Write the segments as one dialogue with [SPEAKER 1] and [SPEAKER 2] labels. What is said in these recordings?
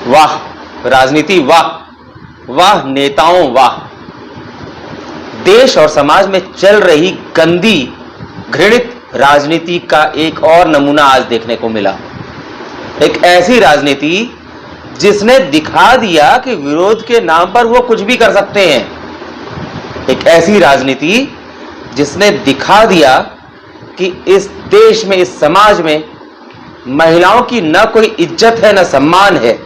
[SPEAKER 1] वाह राजनीति, वाह वाह नेताओं, वाह। देश और समाज में चल रही गंदी घृणित राजनीति का एक और नमूना आज देखने को मिला। एक ऐसी राजनीति जिसने दिखा दिया कि विरोध के नाम पर वो कुछ भी कर सकते हैं। एक ऐसी राजनीति जिसने दिखा दिया कि इस देश में, इस समाज में महिलाओं की न कोई इज्जत है, न सम्मान है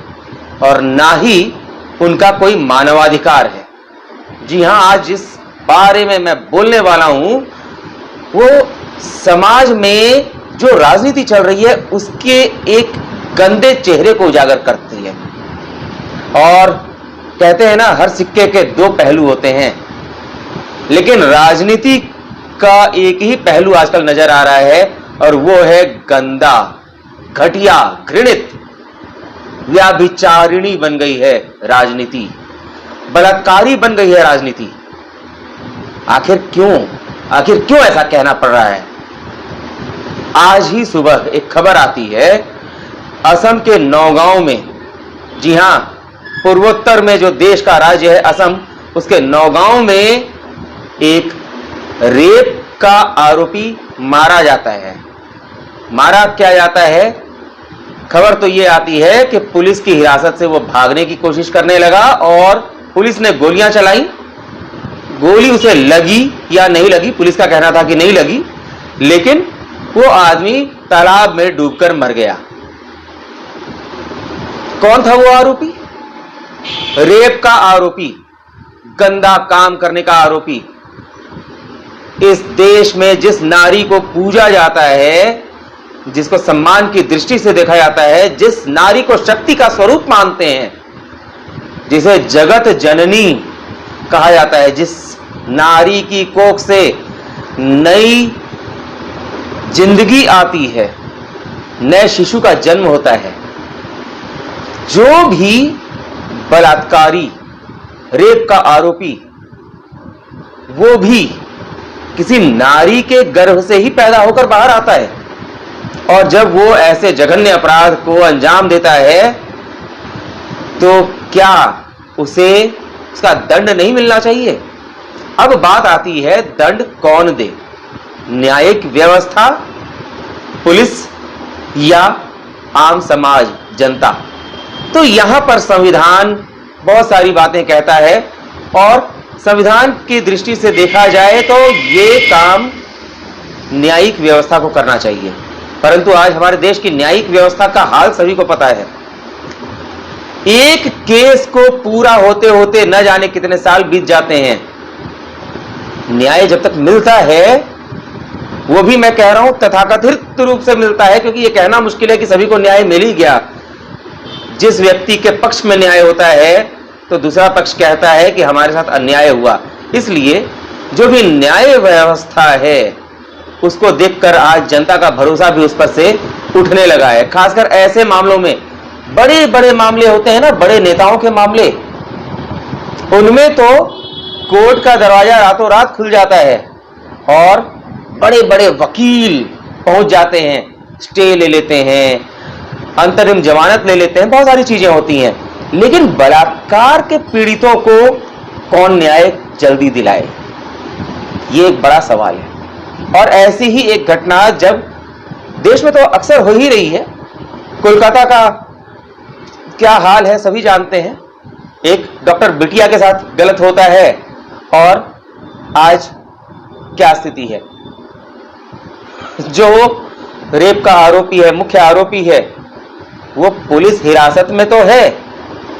[SPEAKER 1] और ना ही उनका कोई मानवाधिकार है। जी हां, आज जिस बारे में मैं बोलने वाला हूं वो समाज में जो राजनीति चल रही है उसके एक गंदे चेहरे को उजागर करती है। और कहते हैं ना, हर सिक्के के दो पहलू होते हैं, लेकिन राजनीति का एक ही पहलू आजकल नजर आ रहा है और वो है गंदा, घटिया, घृणित, व्याभिचारिणी बन गई है राजनीति, बलात्कारी बन गई है राजनीति। आखिर क्यों ऐसा कहना पड़ रहा है? आज ही सुबह एक खबर आती है, असम के नौगांव में, जी हां, पूर्वोत्तर में जो देश का राज्य है असम, उसके नौगांव में एक रेप का आरोपी मारा जाता है। मारा क्या जाता है? खबर तो यह आती है कि पुलिस की हिरासत से वो भागने की कोशिश करने लगा और पुलिस ने गोलियां चलाई। गोली उसे लगी या नहीं लगी, पुलिस का कहना था कि नहीं लगी, लेकिन वो आदमी तालाब में डूबकर मर गया। कौन था वो आरोपी? रेप का आरोपी, गंदा काम करने का आरोपी। इस देश में जिस नारी को पूजा जाता है, जिसको सम्मान की दृष्टि से देखा जाता है, जिस नारी को शक्ति का स्वरूप मानते हैं, जिसे जगत जननी कहा जाता है, जिस नारी की कोख से नई जिंदगी आती है, नए शिशु का जन्म होता है, जो भी बलात्कारी, रेप का आरोपी, वो भी किसी नारी के गर्भ से ही पैदा होकर बाहर आता है। और जब वो ऐसे जघन्य अपराध को अंजाम देता है तो क्या उसे उसका दंड नहीं मिलना चाहिए? अब बात आती है, दंड कौन दे? न्यायिक व्यवस्था, पुलिस या आम समाज, जनता? तो यहां पर संविधान बहुत सारी बातें कहता है और संविधान की दृष्टि से देखा जाए तो ये काम न्यायिक व्यवस्था को करना चाहिए। परंतु आज हमारे देश की न्यायिक व्यवस्था का हाल सभी को पता है। एक केस को पूरा होते होते न जाने कितने साल बीत जाते हैं। न्याय जब तक मिलता है, वो भी मैं कह रहा हूं तथाकथित रूप से मिलता है, क्योंकि यह कहना मुश्किल है कि सभी को न्याय मिल ही गया। जिस व्यक्ति के पक्ष में न्याय होता है तो दूसरा पक्ष कहता है कि हमारे साथ अन्याय हुआ। इसलिए जो भी न्याय व्यवस्था है उसको देखकर आज जनता का भरोसा भी उस पर से उठने लगा है। खासकर ऐसे मामलों में, बड़े बड़े मामले होते हैं ना, बड़े नेताओं के मामले, उनमें तो कोर्ट का दरवाजा रातों रात खुल जाता है और बड़े बड़े वकील पहुंच जाते हैं, स्टे ले लेते हैं, अंतरिम जमानत ले लेते हैं, बहुत सारी चीजें होती हैं। लेकिन बलात्कार के पीड़ितों को कौन न्याय जल्दी दिलाए, ये एक बड़ा सवाल है। और ऐसी ही एक घटना जब देश में तो अक्सर हो ही रही है, कोलकाता का क्या हाल है सभी जानते हैं। एक डॉक्टर बिटिया के साथ गलत होता है और आज क्या स्थिति है। जो रेप का आरोपी है, मुख्य आरोपी है, वो पुलिस हिरासत में तो है,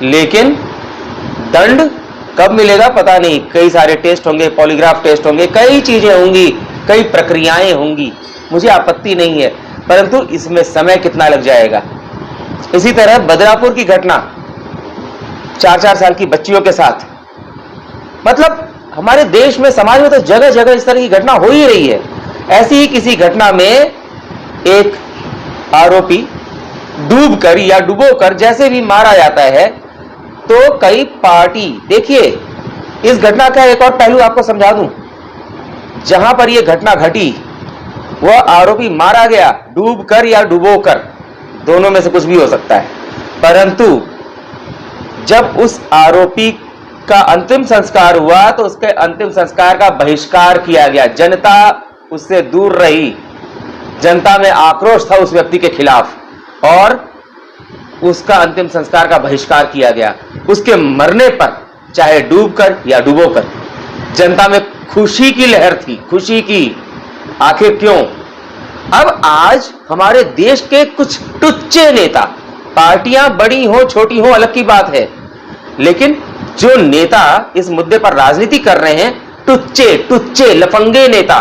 [SPEAKER 1] लेकिन दंड कब मिलेगा पता नहीं। कई सारे टेस्ट होंगे, पॉलीग्राफ टेस्ट होंगे, कई चीजें होंगी, कई प्रक्रियाएं होंगी, मुझे आपत्ति नहीं है, परंतु इसमें समय कितना लग जाएगा। इसी तरह बदलापुर की घटना 4-4 साल की बच्चियों के साथ, मतलब हमारे देश में, समाज में तो जगह जगह इस तरह की घटना हो ही रही है। ऐसी ही किसी घटना में एक आरोपी डूबकर या डुबोकर जैसे भी मारा जाता है तो कई पार्टी, देखिए इस घटना का एक और पहलू आपको समझा दूं। जहां पर यह घटना घटी वह आरोपी मारा गया डूबकर या डुबोकर, दोनों में से कुछ भी हो सकता है, परंतु जब उस आरोपी का अंतिम संस्कार हुआ तो उसके अंतिम संस्कार का बहिष्कार किया गया, जनता उससे दूर रही, जनता में आक्रोश था उस व्यक्ति के खिलाफ और उसका अंतिम संस्कार का बहिष्कार किया गया। उसके मरने पर चाहे डूबकर या डुबोकर जनता में खुशी की लहर थी, खुशी की। आखिर क्यों? अब आज हमारे देश के कुछ टुच्चे नेता, पार्टियां बड़ी हो छोटी हो अलग की बात है, लेकिन जो नेता इस मुद्दे पर राजनीति कर रहे हैं, टुच्चे टुच्चे लफंगे नेता,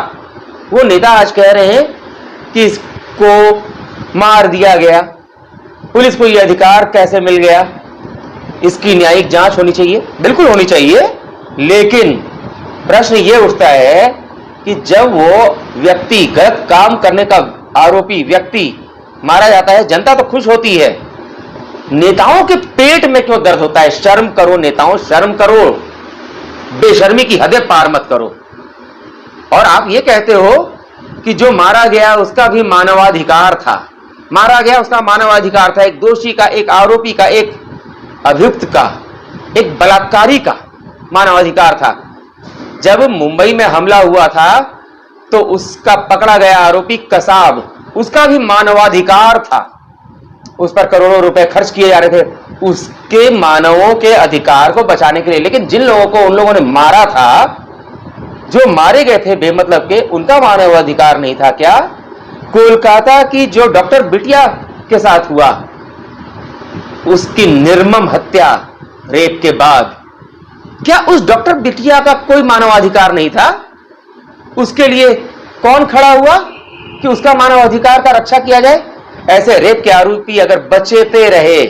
[SPEAKER 1] वो नेता आज कह रहे हैं कि इसको मार दिया गया, पुलिस को यह अधिकार कैसे मिल गया, इसकी न्यायिक जांच होनी चाहिए। बिल्कुल होनी चाहिए, लेकिन प्रश्न यह उठता है कि जब वो व्यक्ति, गलत काम करने का आरोपी व्यक्ति मारा जाता है, जनता तो खुश होती है, नेताओं के पेट में क्यों दर्द होता है? शर्म करो नेताओं, शर्म करो, बेशर्मी की हदें पार मत करो। और आप ये कहते हो कि जो मारा गया उसका भी मानवाधिकार था, मारा गया उसका मानवाधिकार था, एक दोषी का, एक आरोपी का, एक अभियुक्त का, एक बलात्कारी का मानवाधिकार था। जब मुंबई में हमला हुआ था तो उसका पकड़ा गया आरोपी कसाब, उसका भी मानवाधिकार था, उस पर करोड़ों रुपए खर्च किए जा रहे थे उसके मानवों के अधिकार को बचाने के लिए। लेकिन जिन लोगों को उन लोगों ने मारा था, जो मारे गए थे बेमतलब के, उनका मानवाधिकार नहीं था क्या? कोलकाता की जो डॉक्टर बिटिया के साथ हुआ, उसकी निर्मम हत्या रेप के बाद, क्या उस डॉक्टर बिटिया का कोई मानवाधिकार नहीं था? उसके लिए कौन खड़ा हुआ कि उसका मानवाधिकार का रक्षा किया जाए? ऐसे रेप के आरोपी अगर बचते रहे,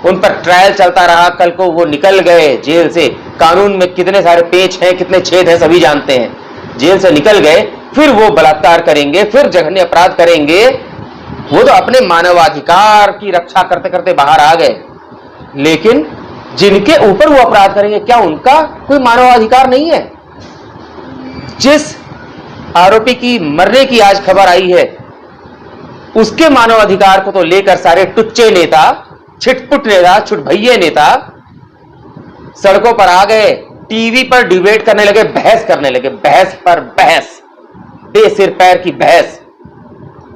[SPEAKER 1] उन पर ट्रायल चलता रहा, कल को वो निकल गए जेल से, कानून में कितने सारे पेच हैं, कितने छेद हैं, सभी जानते हैं, जेल से निकल गए, फिर वो बलात्कार करेंगे, फिर जघन्य अपराध करेंगे। वो तो अपने मानवाधिकार की रक्षा करते करते बाहर आ गए, लेकिन जिनके ऊपर वो अपराध करेंगे, क्या उनका कोई मानवाधिकार नहीं है? जिस आरोपी की मरने की आज खबर आई है, उसके मानवाधिकार को तो लेकर सारे टुच्चे नेता, छिटपुट नेता, छुटभैये नेता सड़कों पर आ गए, टीवी पर डिबेट करने लगे, बहस करने लगे, बहस पर बहस, सिर पैर की बहस।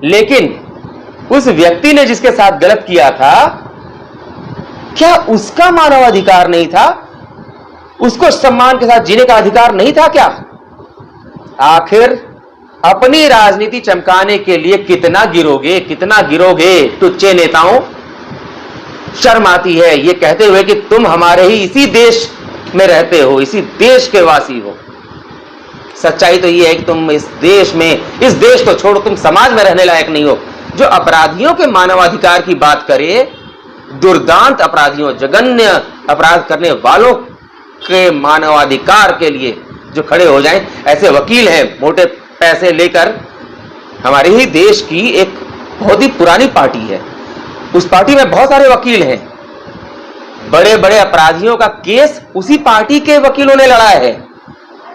[SPEAKER 1] लेकिन उस व्यक्ति ने जिसके साथ गलत किया था, क्या उसका मानवाधिकार नहीं था? उसको सम्मान के साथ जीने का अधिकार नहीं था क्या? आखिर अपनी राजनीति चमकाने के लिए कितना गिरोगे, कितना गिरोगे टुच्चे नेताओं? शर्म आती है ये कहते हुए कि तुम हमारे ही इसी देश में रहते हो, इसी देश के वासी हो। सच्चाई तो ये है कि तुम इस देश में, इस देश को छोड़ो, तुम समाज में रहने लायक नहीं हो। जो अपराधियों के मानवाधिकार की बात करे, दुर्दांत अपराधियों, जघन्य अपराध करने वालों के मानवाधिकार के लिए जो खड़े हो जाएं, ऐसे वकील हैं मोटे पैसे लेकर। हमारे ही देश की एक बहुत ही पुरानी पार्टी है, उस पार्टी में बहुत सारे वकील हैं, बड़े बड़े अपराधियों का केस उसी पार्टी के वकीलों ने लड़ा है,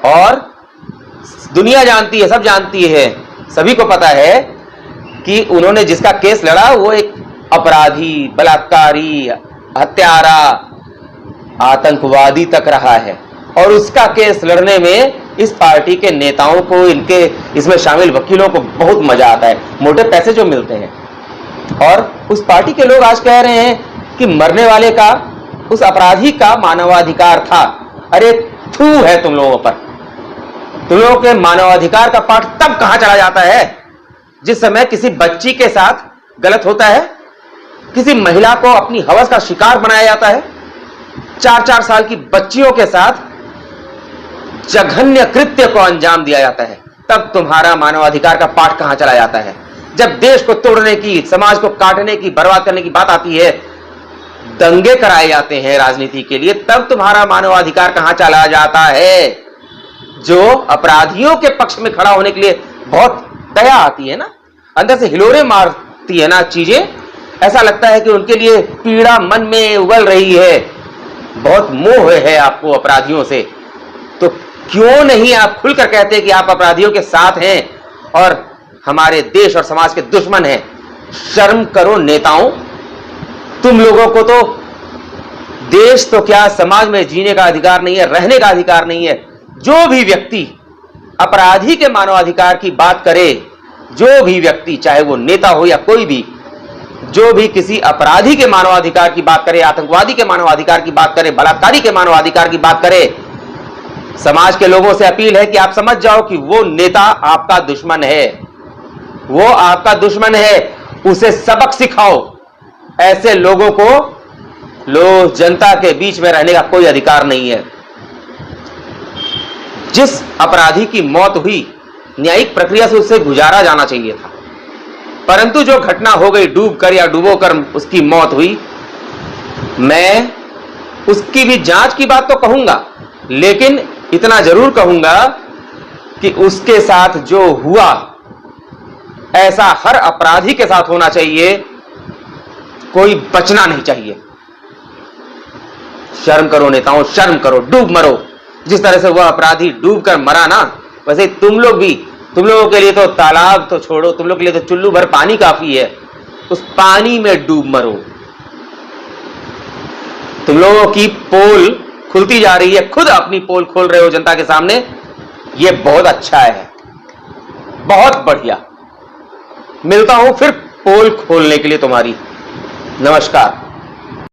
[SPEAKER 1] और दुनिया जानती है, सब जानती है, सभी को पता है कि उन्होंने जिसका केस लड़ा वो एक अपराधी, बलात्कारी, हत्यारा, आतंकवादी तक रहा है, और उसका केस लड़ने में इस पार्टी के नेताओं को, इनके इसमें शामिल वकीलों को बहुत मजा आता है, मोटे पैसे जो मिलते हैं। और उस पार्टी के लोग आज कह रहे हैं कि मरने वाले का, उस अपराधी का मानवाधिकार था। अरे थू है तुम लोगों पर। तुम लोगों के मानवाधिकार का पाठ तब कहां चला जाता है जिस समय किसी बच्ची के साथ गलत होता है, किसी महिला को अपनी हवस का शिकार बनाया जाता है, 4-4 साल की बच्चियों के साथ जघन्य कृत्य को अंजाम दिया जाता है, तब तुम्हारा मानवाधिकार का पाठ कहां चला जाता है? जब देश को तोड़ने की, समाज को काटने की, बर्बाद करने की बात आती है, दंगे कराए जाते हैं राजनीति के लिए, तब तुम्हारा मानवाधिकार कहां चला जाता है? जो अपराधियों के पक्ष में खड़ा होने के लिए बहुत दया आती है ना, अंदर से हिलोरे मारती है ना चीजें, ऐसा लगता है कि उनके लिए पीड़ा मन में उबल रही है, बहुत मोह है आपको अपराधियों से, तो क्यों नहीं आप खुलकर कहते हैं कि आप अपराधियों के साथ हैं और हमारे देश और समाज के दुश्मन हैं? शर्म करो नेताओं, तुम लोगों को तो देश तो क्या, समाज में जीने का अधिकार नहीं है, रहने का अधिकार नहीं है। जो भी व्यक्ति अपराधी के मानवाधिकार की बात करे, जो भी व्यक्ति, चाहे वो नेता हो या कोई भी, जो भी किसी अपराधी के मानवाधिकार की बात करे, आतंकवादी के मानवाधिकार की बात करे, बलात्कारी के मानवाधिकार की बात करे, समाज के लोगों से अपील है कि आप समझ जाओ कि वो नेता आपका दुश्मन है, वो आपका दुश्मन है। उसे सबक सिखाओ। ऐसे लोगों को जनता के बीच में रहने का कोई अधिकार नहीं है। जिस अपराधी की मौत हुई, न्यायिक प्रक्रिया से उससे गुजारा जाना चाहिए था, परंतु जो घटना हो गई, डूबकर या डुबोकर उसकी मौत हुई, मैं उसकी भी जांच की बात तो कहूंगा, लेकिन इतना जरूर कहूंगा कि उसके साथ जो हुआ ऐसा हर अपराधी के साथ होना चाहिए, कोई बचना नहीं चाहिए। शर्म करो नेताओं, शर्म करो, डूब मरो। जिस तरह से वह अपराधी डूब कर मरा ना, वैसे तुम लोग भी, तुम लोगों के लिए तो तालाब तो छोड़ो, तुम लोग के लिए तो चुल्लू भर पानी काफी है, उस पानी में डूब मरो। तुम लोगों की पोल खुलती जा रही है, खुद अपनी पोल खोल रहे हो जनता के सामने, यह बहुत अच्छा है, बहुत बढ़िया। मिलता हूं फिर पोल खोलने के लिए तुम्हारी। नमस्कार।